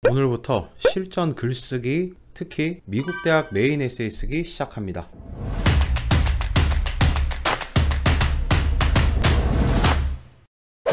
오늘부터 실전 글쓰기, 특히 미국 대학 메인 에세이 쓰기 시작합니다.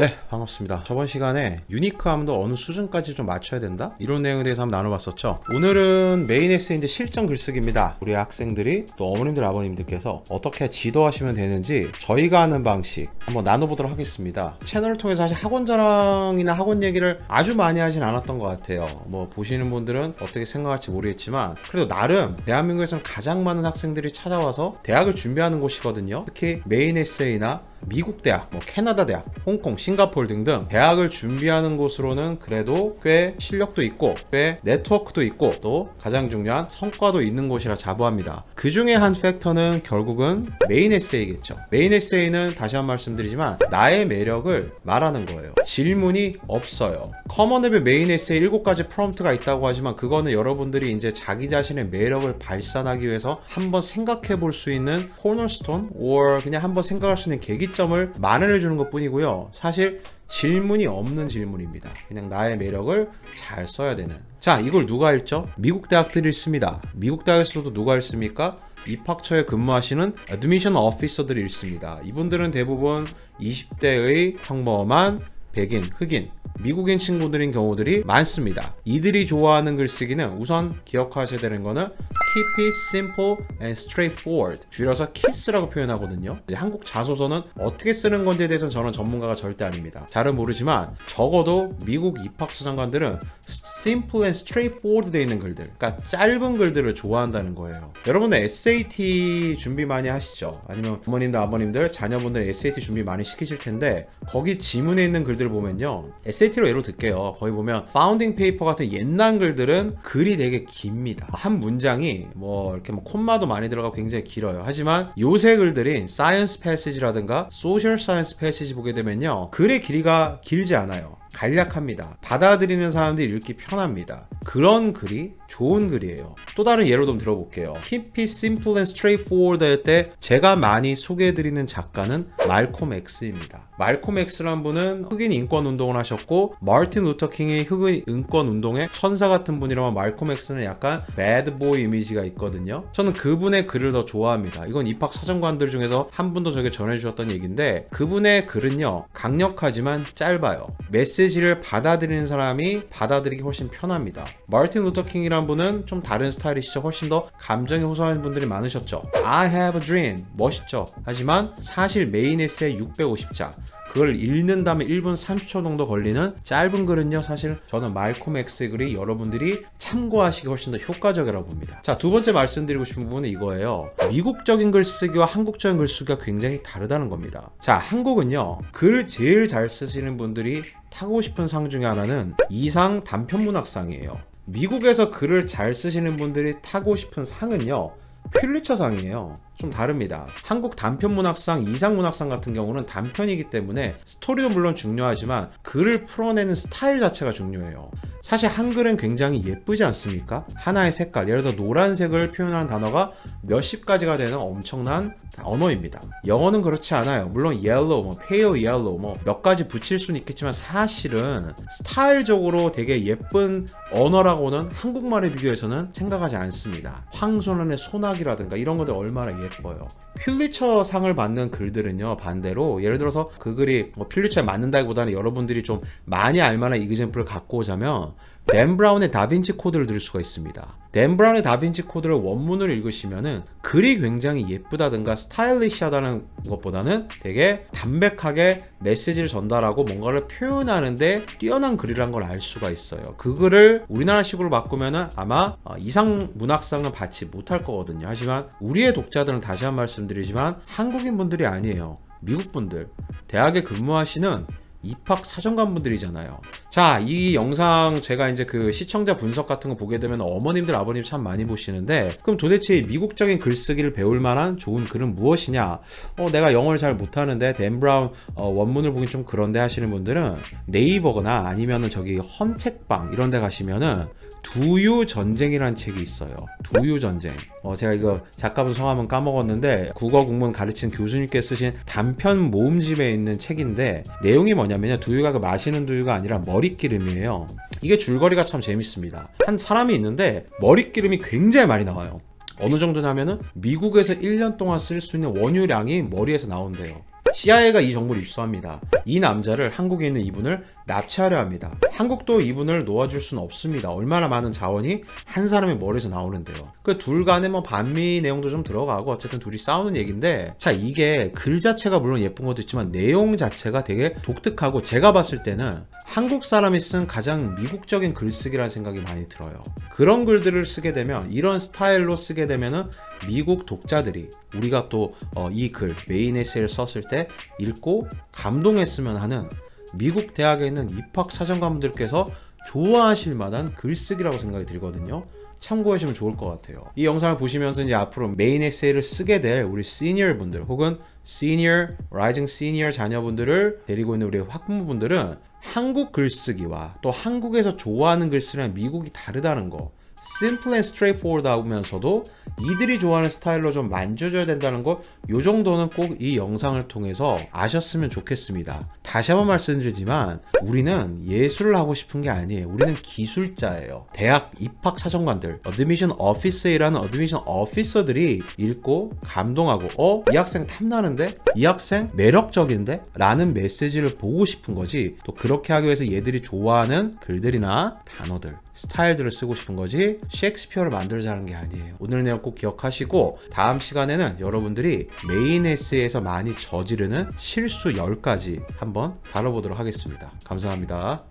네, 반갑습니다. 저번 시간에 유니크함도 어느 수준까지 좀 맞춰야 된다? 이런 내용에 대해서 한번 나눠봤었죠. 오늘은 메인 에세이인데 실전 글쓰기입니다. 우리 학생들이 또 어머님들 아버님들께서 어떻게 지도하시면 되는지 저희가 하는 방식 한번 나눠보도록 하겠습니다. 채널을 통해서 사실 학원 자랑이나 학원 얘기를 아주 많이 하진 않았던 것 같아요. 뭐 보시는 분들은 어떻게 생각할지 모르겠지만 그래도 나름 대한민국에서는 가장 많은 학생들이 찾아와서 대학을 준비하는 곳이거든요. 특히 메인 에세이나 미국 대학, 캐나다 대학, 홍콩, 싱가포르 등등 대학을 준비하는 곳으로는 그래도 꽤 실력도 있고 꽤 네트워크도 있고 또 가장 중요한 성과도 있는 곳이라 자부합니다. 그 중에 한 팩터는 결국은 메인 에세이겠죠. 메인 에세이는 다시 한 번 말씀드리지만 나의 매력을 말하는 거예요. 질문이 없어요. 커먼앱의 메인 에세이 7가지 프롬프트가 있다고 하지만 그거는 여러분들이 이제 자기 자신의 매력을 발산하기 위해서 한번 생각해 볼 수 있는 코너스톤 or 그냥 한번 생각할 수 있는 계기점을 마련해 주는 것 뿐이고요. 사실 질문이 없는 질문입니다. 그냥 나의 매력을 잘 써야 되는. 자, 이걸 누가 읽죠? 미국 대학들이 읽습니다. 미국 대학에서도 누가 읽습니까? 입학처에 근무하시는 애드미션 오피서들이 읽습니다. 이분들은 대부분 20대의 평범한 백인, 흑인, 미국인 친구들인 경우들이 많습니다. 이들이 좋아하는 글쓰기는 우선 기억하셔야 되는 거는 Keep it simple and straightforward, 줄여서 KISS라고 표현하거든요. 한국 자소서는 어떻게 쓰는 건지에 대해서는 저는 전문가가 절대 아닙니다. 잘은 모르지만 적어도 미국 입학사정관들은 simple and straightforward 되어 있는 글들, 그러니까 짧은 글들을 좋아한다는 거예요. 여러분들 SAT 준비 많이 하시죠? 아니면 부모님들, 아버님들, 자녀분들 SAT 준비 많이 시키실 텐데 거기 지문에 있는 글들 보면요, SAT로 예로 들게요. 거기 보면 파운딩 페이퍼 같은 옛날 글들은 글이 되게 깁니다. 한 문장이 이렇게 콤마도 많이 들어가고 굉장히 길어요. 하지만 요새 글들인 사이언스 패시지라든가 소셜 사이언스 패시지 보게 되면요, 글의 길이가 길지 않아요. 간략합니다. 받아들이는 사람들이 읽기 편합니다. 그런 글이 좋은 글이에요. 또 다른 예로 좀 들어볼게요. Keep it simple and straightforward 할 때 제가 많이 소개해드리는 작가는 말콤 X입니다. 말콤 X라는 분은 흑인 인권 운동을 하셨고 마틴 루터 킹이 흑인 인권 운동의 천사 같은 분이라면 말콤 X는 약간 배드보이 이미지가 있거든요. 저는 그분의 글을 더 좋아합니다. 이건 입학 사정관들 중에서 한 분도 저에게 전해주셨던 얘기인데 그분의 글은요, 강력하지만 짧아요. 메시지를 받아들이는 사람이 받아들이기 훨씬 편합니다. 마틴 루터 킹이란 분은 좀 다른 스타일이시죠. 훨씬 더 감정이 호소하는 분들이 많으셨죠. I have a dream, 멋있죠. 하지만 사실 메인 에세이 650자, 그걸 읽는 다음에 1분 30초 정도 걸리는 짧은 글은요, 사실 저는 말콤 X의 글이 여러분들이 참고하시기 훨씬 더 효과적이라고 봅니다. 자, 두 번째 말씀드리고 싶은 부분은 이거예요. 미국적인 글쓰기와 한국적인 글쓰기가 굉장히 다르다는 겁니다. 자, 한국은요, 글 제일 잘 쓰시는 분들이 타고 싶은 상 중에 하나는 이상 단편문학상이에요. 미국에서 글을 잘 쓰시는 분들이 타고 싶은 상은요, 퓰리처상이에요. 좀 다릅니다. 한국 단편문학상, 이상문학상 같은 경우는 단편이기 때문에 스토리도 물론 중요하지만 글을 풀어내는 스타일 자체가 중요해요. 사실 한글은 굉장히 예쁘지 않습니까? 하나의 색깔, 예를 들어 노란색을 표현하는 단어가 몇십 가지가 되는 엄청난 언어입니다. 영어는 그렇지 않아요. 물론 yellow, pale yellow 몇 가지 붙일 수는 있겠지만 사실은 스타일적으로 되게 예쁜 언어라고는 한국말에 비교해서는 생각하지 않습니다. 황소년의 소나기라든가 이런 것들 얼마나 예뻐요. 퓰리처 상을 받는 글들은요, 반대로 예를 들어서 그 글이 퓰리처에 맞는다기보다는 여러분들이 좀 많이 알만한 이그젬플을 갖고 오자면 댄 브라운의 다빈치 코드를 들을 수가 있습니다. 댄 브라운의 다빈치 코드를 원문을 읽으시면은 글이 굉장히 예쁘다든가 스타일리시하다는 것보다는 되게 담백하게 메시지를 전달하고 뭔가를 표현하는데 뛰어난 글이란 걸 알 수가 있어요. 그 글을 우리나라식으로 바꾸면은 아마 이상 문학상은 받지 못할 거거든요. 하지만 우리의 독자들은 다시 한 말씀드리지만 한국인 분들이 아니에요. 미국 분들, 대학에 근무하시는 입학 사정관 분들이잖아요. 자, 이 영상 제가 이제 그 시청자 분석 같은 거 보게 되면 어머님들, 아버님 참 많이 보시는데 그럼 도대체 미국적인 글쓰기를 배울 만한 좋은 글은 무엇이냐? 내가 영어를 잘 못하는데 댄 브라운 원문을 보긴 좀 그런데 하시는 분들은 네이버거나 아니면은 저기 험책방 이런 데 가시면은 두유 전쟁이라는 책이 있어요. 두유 전쟁. 제가 이거 작가분 성함은 까먹었는데 국어 국문 가르친 교수님께 쓰신 단편 모음집에 있는 책인데 내용이 뭐냐 뭐냐면요, 두유가 그 마시는 두유가 아니라 머릿기름이에요. 이게 줄거리가 참 재밌습니다. 한 사람이 있는데 머릿기름이 굉장히 많이 나와요. 어느 정도냐면은 미국에서 1년 동안 쓸 수 있는 원유량이 머리에서 나온대요. CIA가 이 정보를 입수합니다. 이 남자를, 한국에 있는 이분을 납치하려 합니다. 한국도 이분을 놓아줄 수는 없습니다. 얼마나 많은 자원이 한 사람의 머리에서 나오는데요. 그 둘 간에 뭐 반미 내용도 좀 들어가고 어쨌든 둘이 싸우는 얘기인데, 자, 이게 글 자체가 물론 예쁜 것도 있지만 내용 자체가 되게 독특하고, 제가 봤을 때는 한국 사람이 쓴 가장 미국적인 글쓰기라는 생각이 많이 들어요. 그런 글들을 쓰게 되면, 이런 스타일로 쓰게 되면은 미국 독자들이, 우리가 또 이 글 메인 에세이를 썼을 때 읽고 감동했으면 하는 미국 대학에 있는 입학 사정관분들께서 좋아하실 만한 글쓰기라고 생각이 들거든요. 참고하시면 좋을 것 같아요. 이 영상을 보시면서 이제 앞으로 메인 에세이를 쓰게 될 우리 시니어 분들, 혹은 시니어, 라이징 시니어 자녀분들을 데리고 있는 우리 학부모분들은 한국 글쓰기와 또 한국에서 좋아하는 글쓰기랑 미국이 다르다는 거, simple and straightforward 하면서도 이들이 좋아하는 스타일로 좀 만져줘야 된다는 거, 요 정도는 꼭 이 영상을 통해서 아셨으면 좋겠습니다. 다시 한번 말씀드리지만 우리는 예술을 하고 싶은 게 아니에요. 우리는 기술자예요. 대학 입학 사정관들, 어드미션 오피스에 일하는 어드미션 오피서들이 읽고 감동하고, 이 학생 탐나는데? 이 학생 매력적인데? 라는 메시지를 보고 싶은 거지, 또 그렇게 하기 위해서 얘들이 좋아하는 글들이나 단어들, 스타일들을 쓰고 싶은 거지 셰익스피어를 만들자는 게 아니에요. 오늘 내용 꼭 기억하시고, 다음 시간에는 여러분들이 메인 에세이에서 많이 저지르는 실수 10가지 한번 다뤄보도록 하겠습니다. 감사합니다.